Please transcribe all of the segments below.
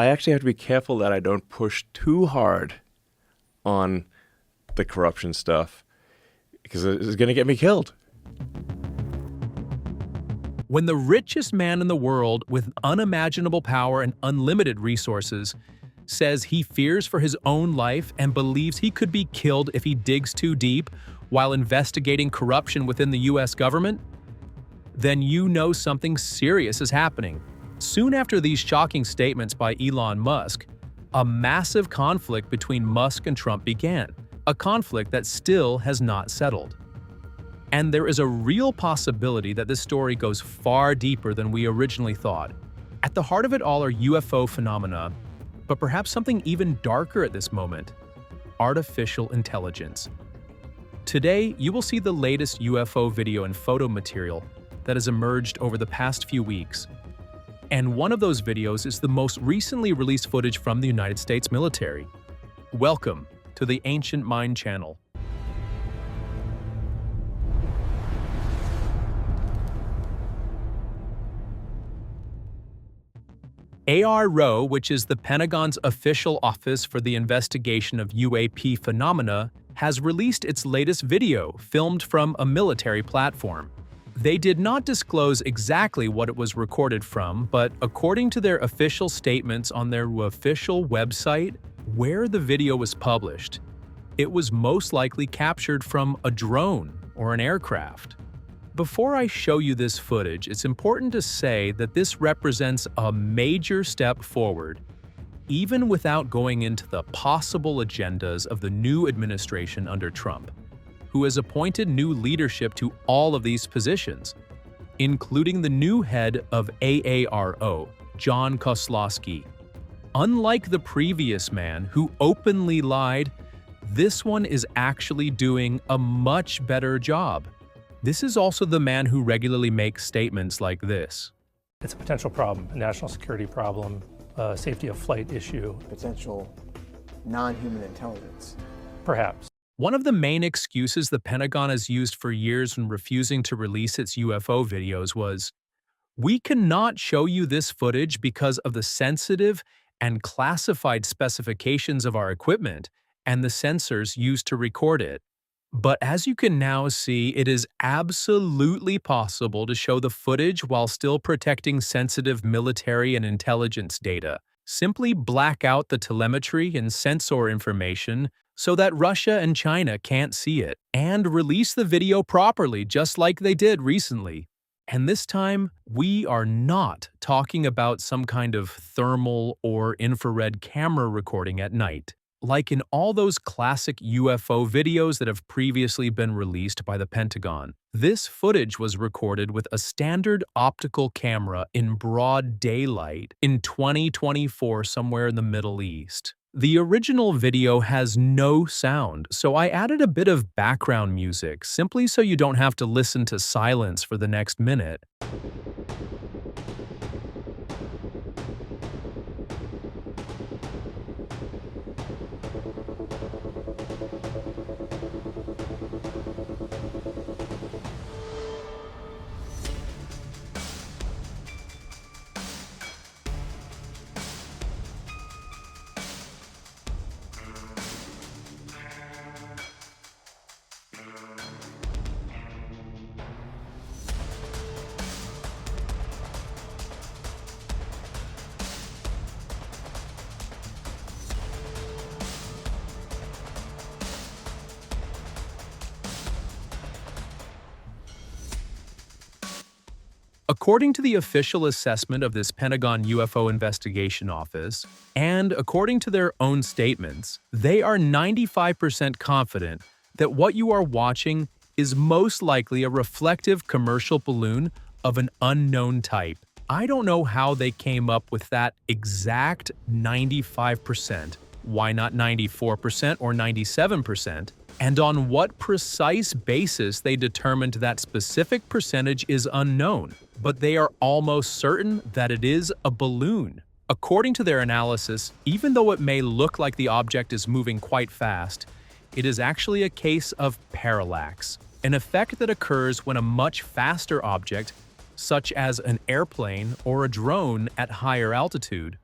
I actually have to be careful that I don't push too hard on the corruption stuff because it's going to get me killed. When the richest man in the world with unimaginable power and unlimited resources says he fears for his own life and believes he could be killed if he digs too deep while investigating corruption within the US government, then you know something serious is happening. Soon after these shocking statements by Elon Musk, a massive conflict between Musk and Trump began, a conflict that still has not settled. And there is a real possibility that this story goes far deeper than we originally thought. At the heart of it all are UFO phenomena, but perhaps something even darker at this moment: artificial intelligence. Today, you will see the latest UFO video and photo material that has emerged over the past few weeks. And one of those videos is the most recently released footage from the United States military. Welcome to the Ancient Mind channel. ARRO, which is the Pentagon's official office for the investigation of UAP phenomena, has released its latest video filmed from a military platform. They did not disclose exactly what it was recorded from, but according to their official statements on their official website, where the video was published, it was most likely captured from a drone or an aircraft. Before I show you this footage, it's important to say that this represents a major step forward, even without going into the possible agendas of the new administration under Trump, who has appointed new leadership to all of these positions, including the new head of AARO, John Kozlowski. Unlike the previous man who openly lied, this one is actually doing a much better job. This is also the man who regularly makes statements like this. It's a potential problem, a national security problem, a safety of flight issue. Potential non-human intelligence. Perhaps. One of the main excuses the Pentagon has used for years when refusing to release its UFO videos was, "We cannot show you this footage because of the sensitive and classified specifications of our equipment and the sensors used to record it." But as you can now see, it is absolutely possible to show the footage while still protecting sensitive military and intelligence data. Simply black out the telemetry and sensor information so that Russia and China can't see it, and release the video properly just like they did recently. And this time, we are not talking about some kind of thermal or infrared camera recording at night. Like in all those classic UFO videos that have previously been released by the Pentagon, this footage was recorded with a standard optical camera in broad daylight in 2024 somewhere in the Middle East. The original video has no sound, so I added a bit of background music simply so you don't have to listen to silence for the next minute. According to the official assessment of this Pentagon UFO Investigation Office, and according to their own statements, they are 95% confident that what you are watching is most likely a reflective commercial balloon of an unknown type. I don't know how they came up with that exact 95%, why not 94% or 97%, and on what precise basis they determined that specific percentage is unknown, but they are almost certain that it is a balloon. According to their analysis, even though it may look like the object is moving quite fast, it is actually a case of parallax, an effect that occurs when a much faster object, such as an airplane or a drone at higher altitude,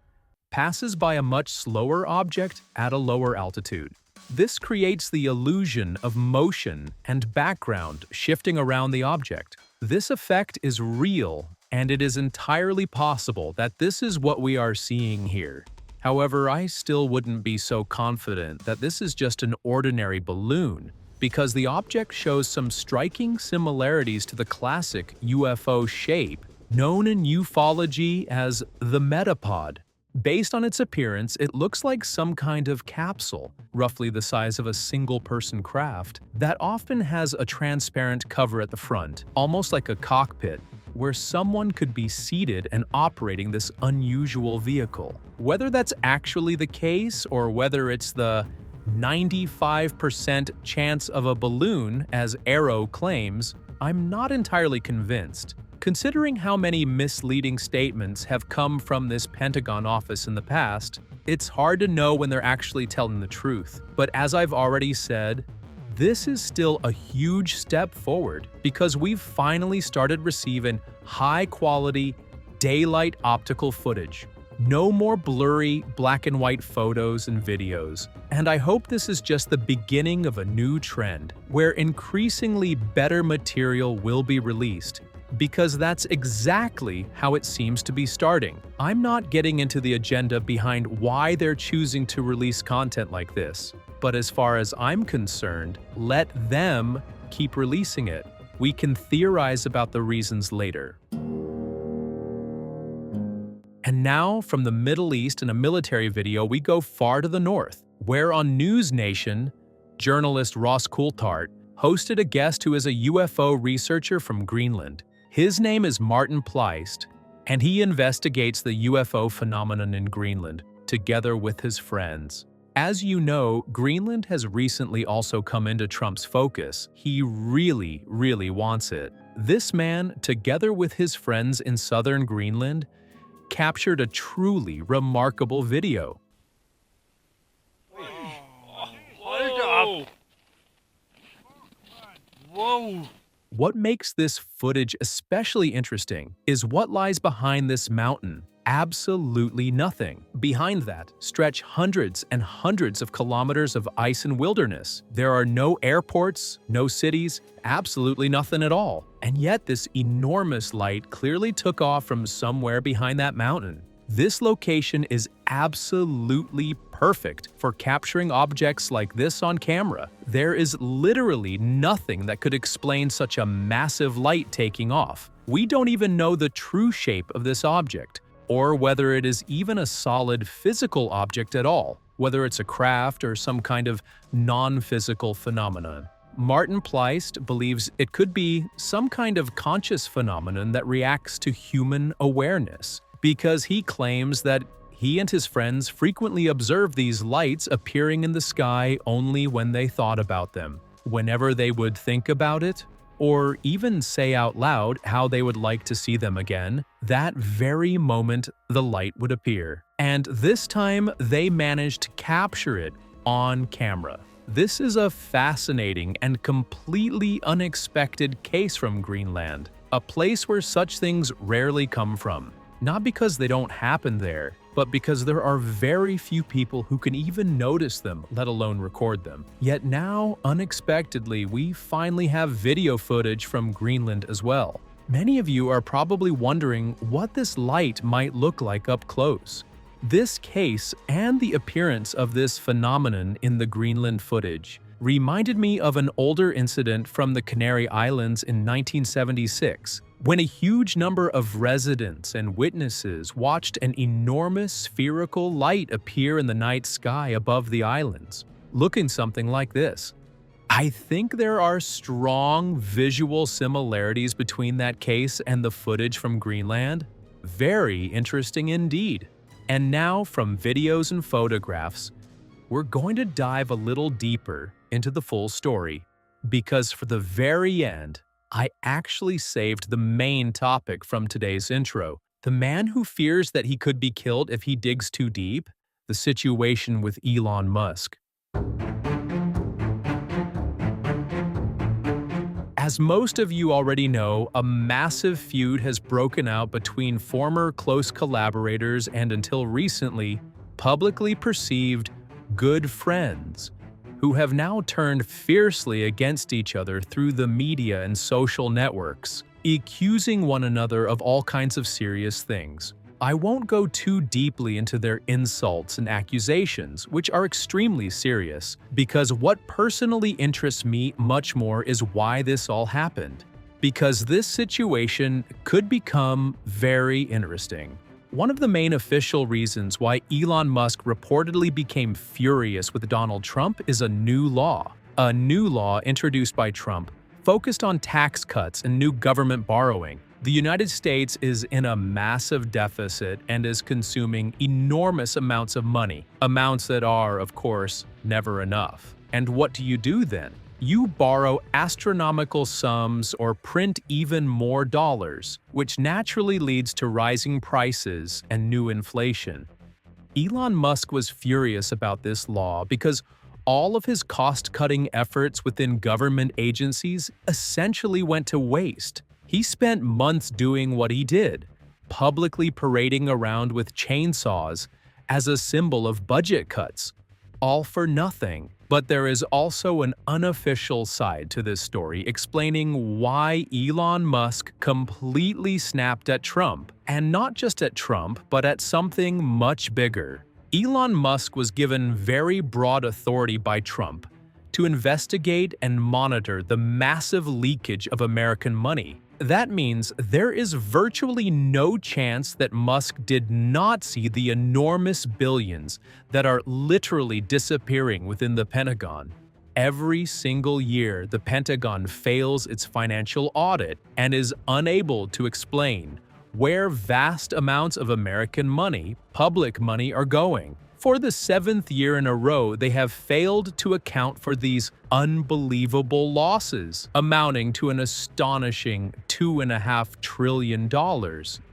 passes by a much slower object at a lower altitude. This creates the illusion of motion and background shifting around the object. This effect is real, and it is entirely possible that this is what we are seeing here. However, I still wouldn't be so confident that this is just an ordinary balloon, because the object shows some striking similarities to the classic UFO shape, known in ufology as the metapod. Based on its appearance, it looks like some kind of capsule, roughly the size of a single-person craft, that often has a transparent cover at the front, almost like a cockpit, where someone could be seated and operating this unusual vehicle. Whether that's actually the case or whether it's the 95% chance of a balloon, as Arrow claims, I'm not entirely convinced. Considering how many misleading statements have come from this Pentagon office in the past, it's hard to know when they're actually telling the truth. But as I've already said, this is still a huge step forward because we've finally started receiving high-quality, daylight optical footage. No more blurry black and white photos and videos. And I hope this is just the beginning of a new trend, where increasingly better material will be released, because that's exactly how it seems to be starting. I'm not getting into the agenda behind why they're choosing to release content like this, but as far as I'm concerned, let them keep releasing it. We can theorize about the reasons later. And now, from the Middle East and a military video, we go far to the north, where on News Nation, journalist Ross Coulthart hosted a guest who is a UFO researcher from Greenland. His name is Martin Pleist, and he investigates the UFO phenomenon in Greenland, together with his friends. As you know, Greenland has recently also come into Trump's focus. He really wants it. This man, together with his friends in southern Greenland, captured a truly remarkable video. Hold up! Whoa! What makes this footage especially interesting is what lies behind this mountain. Absolutely nothing. Behind that stretch hundreds and hundreds of kilometers of ice and wilderness. There are no airports, no cities, absolutely nothing at all. And yet this enormous light clearly took off from somewhere behind that mountain. This location is absolutely perfect for capturing objects like this on camera. There is literally nothing that could explain such a massive light taking off. We don't even know the true shape of this object, or whether it is even a solid physical object at all, whether it's a craft or some kind of non-physical phenomenon. Martin Pleist believes it could be some kind of conscious phenomenon that reacts to human awareness, because he claims that he and his friends frequently observed these lights appearing in the sky only when they thought about them. Whenever they would think about it, or even say out loud how they would like to see them again, that very moment the light would appear. And this time they managed to capture it on camera. This is a fascinating and completely unexpected case from Greenland, a place where such things rarely come from. Not because they don't happen there, but because there are very few people who can even notice them, let alone record them. Yet now, unexpectedly, we finally have video footage from Greenland as well. Many of you are probably wondering what this light might look like up close. This case and the appearance of this phenomenon in the Greenland footage reminded me of an older incident from the Canary Islands in 1976, when a huge number of residents and witnesses watched an enormous spherical light appear in the night sky above the islands, looking something like this. I think there are strong visual similarities between that case and the footage from Greenland. Very interesting indeed. And now, from videos and photographs, we're going to dive a little deeper into the full story, because for the very end, I actually saved the main topic from today's intro. The man who fears that he could be killed if he digs too deep, the situation with Elon Musk. As most of you already know, a massive feud has broken out between former close collaborators and, until recently, publicly perceived good friends, who have now turned fiercely against each other through the media and social networks, accusing one another of all kinds of serious things. I won't go too deeply into their insults and accusations, which are extremely serious, because what personally interests me much more is why this all happened. Because this situation could become very interesting. One of the main official reasons why Elon Musk reportedly became furious with Donald Trump is a new law. A new law introduced by Trump focused on tax cuts and new government borrowing. The United States is in a massive deficit and is consuming enormous amounts of money, amounts that are, of course, never enough. And what do you do then? You borrow astronomical sums or print even more dollars, which naturally leads to rising prices and new inflation. Elon Musk was furious about this law because all of his cost-cutting efforts within government agencies essentially went to waste. He spent months doing what he did, publicly parading around with chainsaws as a symbol of budget cuts, all for nothing. But there is also an unofficial side to this story explaining why Elon Musk completely snapped at Trump, and not just at Trump, but at something much bigger. Elon Musk was given very broad authority by Trump to investigate and monitor the massive leakage of American money. That means there is virtually no chance that Musk did not see the enormous billions that are literally disappearing within the Pentagon. Every single year, the Pentagon fails its financial audit and is unable to explain where vast amounts of American money, public money, are going. For the 7th year in a row, they have failed to account for these unbelievable losses, amounting to an astonishing $2.5 trillion.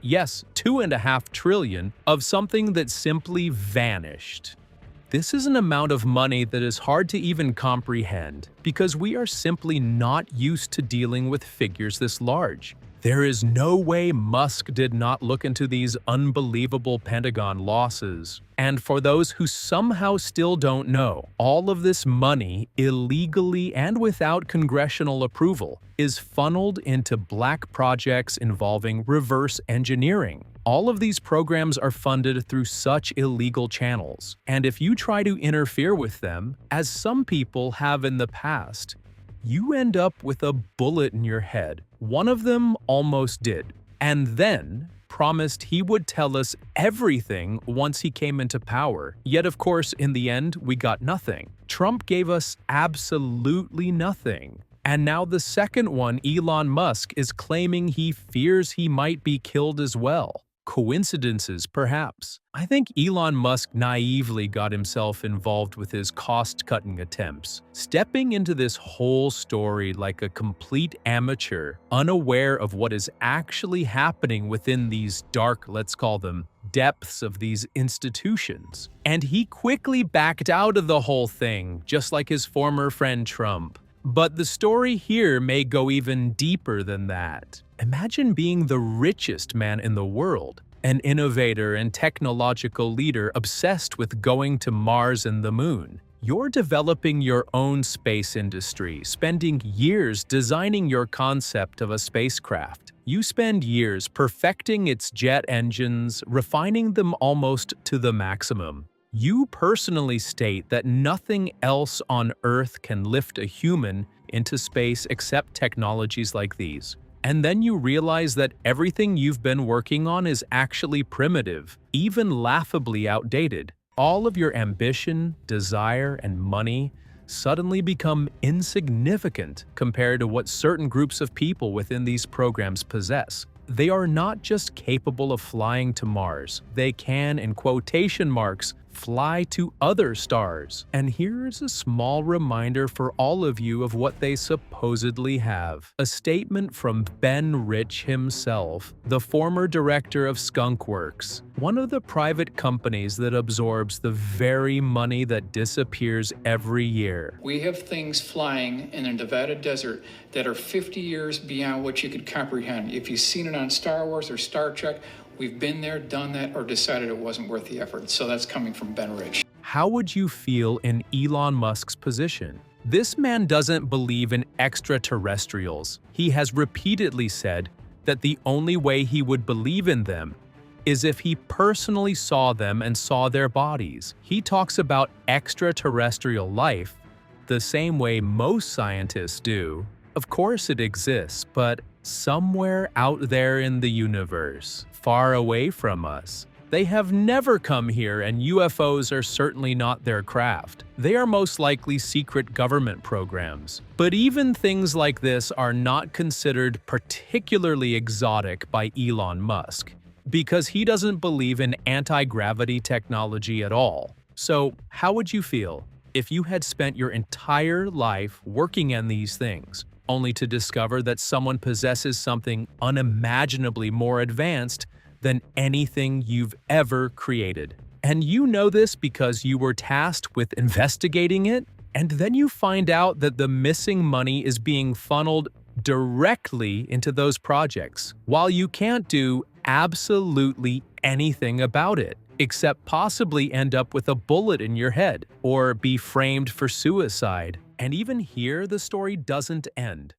Yes, $2.5 trillion of something that simply vanished. This is an amount of money that is hard to even comprehend, because we are simply not used to dealing with figures this large. There is no way Musk did not look into these unbelievable Pentagon losses. And for those who somehow still don't know, all of this money, illegally and without congressional approval, is funneled into black projects involving reverse engineering. All of these programs are funded through such illegal channels, and if you try to interfere with them, as some people have in the past, you end up with a bullet in your head. One of them almost did, and then promised he would tell us everything once he came into power. Yet, of course, in the end, we got nothing. Trump gave us absolutely nothing. And now the second one, Elon Musk, is claiming he fears he might be killed as well. Coincidences, perhaps. I think Elon Musk naively got himself involved with his cost-cutting attempts, stepping into this whole story like a complete amateur, unaware of what is actually happening within these dark, let's call them, depths of these institutions. And he quickly backed out of the whole thing, just like his former friend Trump. But the story here may go even deeper than that. Imagine being the richest man in the world, an innovator and technological leader obsessed with going to Mars and the Moon. You're developing your own space industry, spending years designing your concept of a spacecraft. You spend years perfecting its jet engines, refining them almost to the maximum. You personally state that nothing else on Earth can lift a human into space except technologies like these. And then you realize that everything you've been working on is actually primitive, even laughably outdated. All of your ambition, desire, and money suddenly become insignificant compared to what certain groups of people within these programs possess. They are not just capable of flying to Mars, they can, in quotation marks, fly to other stars. And here's a small reminder for all of you of what they supposedly have. A statement from Ben Rich himself, the former director of Skunkworks, one of the private companies that absorbs the very money that disappears every year. We have things flying in the Nevada desert that are 50 years beyond what you could comprehend. If you've seen it on Star Wars or Star Trek, we've been there, done that, or decided it wasn't worth the effort. So that's coming from Ben Rich. How would you feel in Elon Musk's position? This man doesn't believe in extraterrestrials. He has repeatedly said that the only way he would believe in them is if he personally saw them and saw their bodies. He talks about extraterrestrial life the same way most scientists do. Of course it exists, but somewhere out there in the universe, far away from us. They have never come here, and UFOs are certainly not their craft. They are most likely secret government programs. But even things like this are not considered particularly exotic by Elon Musk, because he doesn't believe in anti-gravity technology at all. So, how would you feel if you had spent your entire life working on these things, only to discover that someone possesses something unimaginably more advanced than anything you've ever created? And you know this because you were tasked with investigating it, and then you find out that the missing money is being funneled directly into those projects, while you can't do absolutely anything about it, except possibly end up with a bullet in your head or be framed for suicide. And even here, the story doesn't end.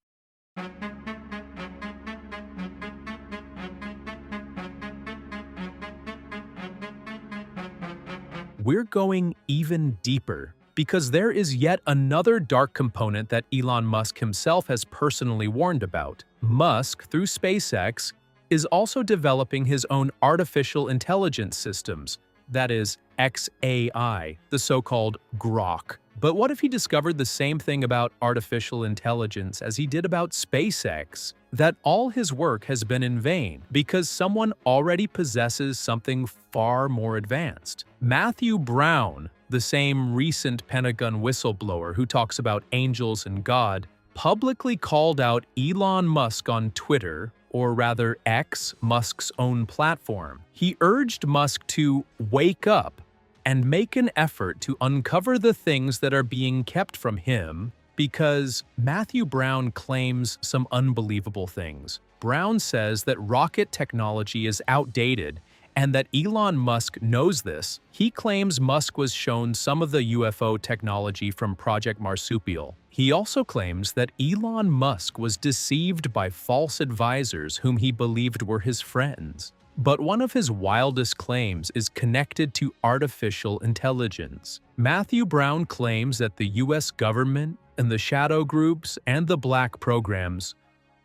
We're going even deeper, because there is yet another dark component that Elon Musk himself has personally warned about. Musk, through SpaceX, is also developing his own artificial intelligence systems, that is, XAI, the so-called Grok. But what if he discovered the same thing about artificial intelligence as he did about SpaceX? That all his work has been in vain because someone already possesses something far more advanced. Matthew Brown, the same recent Pentagon whistleblower who talks about angels and God, publicly called out Elon Musk on Twitter, or rather X, Musk's own platform. He urged Musk to wake up and make an effort to uncover the things that are being kept from him, because Matthew Brown claims some unbelievable things. Brown says that rocket technology is outdated and that Elon Musk knows this. He claims Musk was shown some of the UFO technology from Project Marsupial. He also claims that Elon Musk was deceived by false advisors whom he believed were his friends. But one of his wildest claims is connected to artificial intelligence. Matthew Brown claims that the US government and the shadow groups and the black programs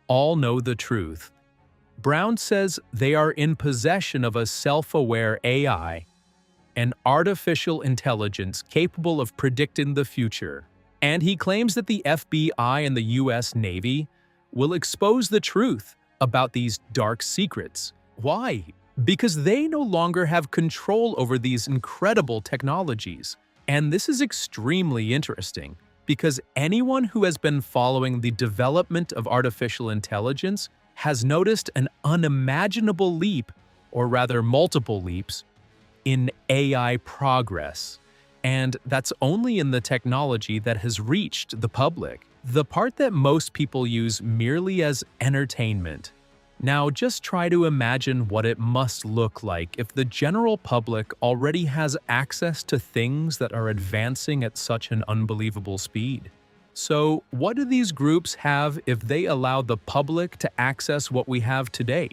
all know the truth. Brown says they are in possession of a self-aware AI, an artificial intelligence capable of predicting the future. And he claims that the FBI and the US Navy will expose the truth about these dark secrets. Why? Because they no longer have control over these incredible technologies. And this is extremely interesting, because anyone who has been following the development of artificial intelligence has noticed an unimaginable leap, or rather multiple leaps, in AI progress. And that's only in the technology that has reached the public, the part that most people use merely as entertainment. Now just try to imagine what it must look like if the general public already has access to things that are advancing at such an unbelievable speed. So what do these groups have if they allow the public to access what we have today?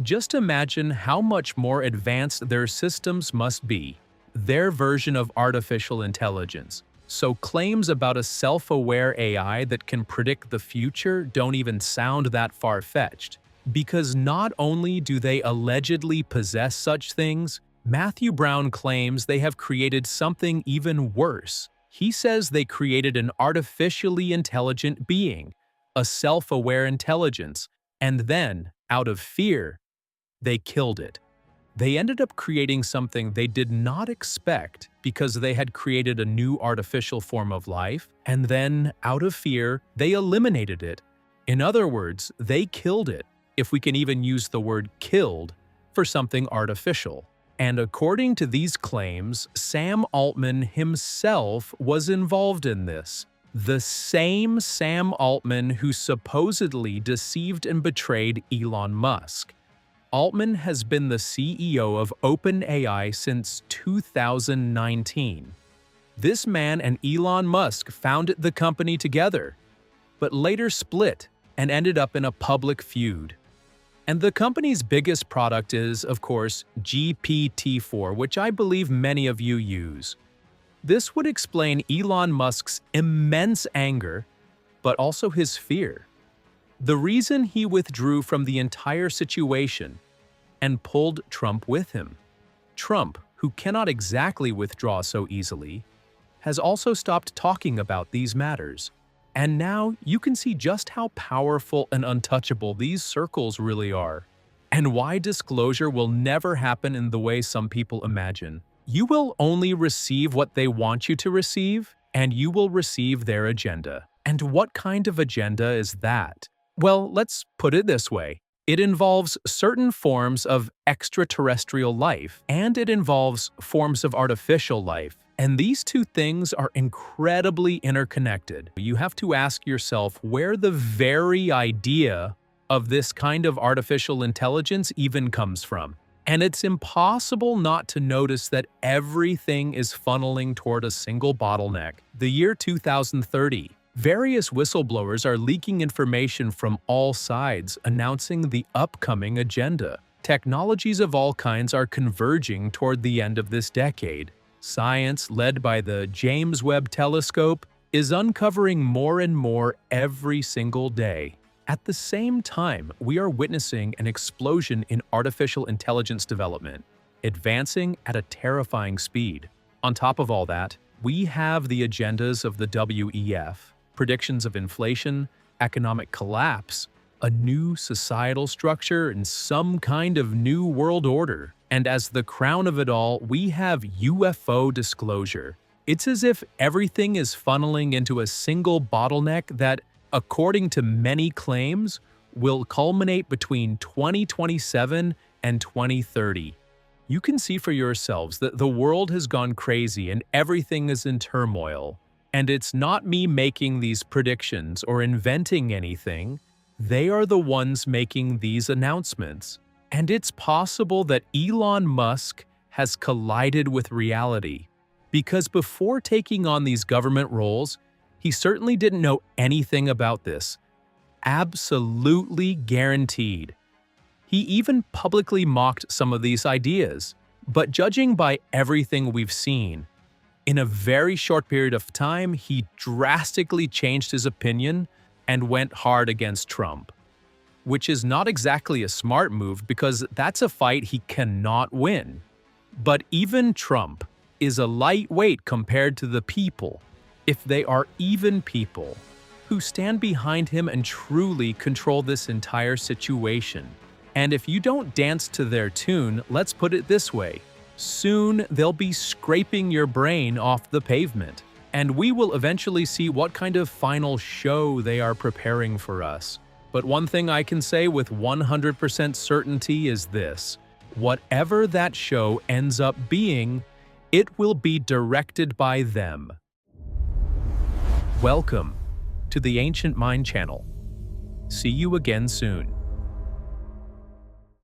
Just imagine how much more advanced their systems must be. Their version of artificial intelligence. So claims about a self-aware AI that can predict the future don't even sound that far-fetched. Because not only do they allegedly possess such things, Matthew Brown claims they have created something even worse. He says they created an artificially intelligent being, a self-aware intelligence, and then, out of fear, they killed it. They ended up creating something they did not expect because they had created a new artificial form of life, and then, out of fear, they eliminated it. In other words, they killed it, if we can even use the word killed, for something artificial. And according to these claims, Sam Altman himself was involved in this. The same Sam Altman who supposedly deceived and betrayed Elon Musk. Altman has been the CEO of OpenAI since 2019. This man and Elon Musk founded the company together, but later split and ended up in a public feud. And the company's biggest product is, of course, GPT-4, which I believe many of you use. This would explain Elon Musk's immense anger, but also his fear. The reason he withdrew from the entire situation and pulled Trump with him. Trump, who cannot exactly withdraw so easily, has also stopped talking about these matters. And now you can see just how powerful and untouchable these circles really are, and why disclosure will never happen in the way some people imagine. You will only receive what they want you to receive, and you will receive their agenda. And what kind of agenda is that? Well, let's put it this way. It involves certain forms of extraterrestrial life, and it involves forms of artificial life. And these two things are incredibly interconnected. You have to ask yourself where the very idea of this kind of artificial intelligence even comes from. And it's impossible not to notice that everything is funneling toward a single bottleneck. The year 2030. Various whistleblowers are leaking information from all sides, announcing the upcoming agenda. Technologies of all kinds are converging toward the end of this decade. Science, led by the James Webb Telescope, is uncovering more and more every single day. At the same time, we are witnessing an explosion in artificial intelligence development, advancing at a terrifying speed. On top of all that, we have the agendas of the WEF, predictions of inflation, economic collapse, a new societal structure, and some kind of new world order. And as the crown of it all, we have UFO disclosure. It's as if everything is funneling into a single bottleneck that, according to many claims, will culminate between 2027 and 2030. You can see for yourselves that the world has gone crazy and everything is in turmoil. And it's not me making these predictions or inventing anything. They are the ones making these announcements. And it's possible that Elon Musk has collided with reality. Because before taking on these government roles, he certainly didn't know anything about this. Absolutely guaranteed. He even publicly mocked some of these ideas. But judging by everything we've seen, in a very short period of time, he drastically changed his opinion and went hard against Trump. Which is not exactly a smart move because that's a fight he cannot win. But even Trump is a lightweight compared to the people, if they are even people, who stand behind him and truly control this entire situation. And if you don't dance to their tune, let's put it this way. Soon they'll be scraping your brain off the pavement, and we will eventually see what kind of final show they are preparing for us. But one thing I can say with 100% certainty is this: whatever that show ends up being, it will be directed by them. Welcome to the Ancient Mind channel. See you again soon.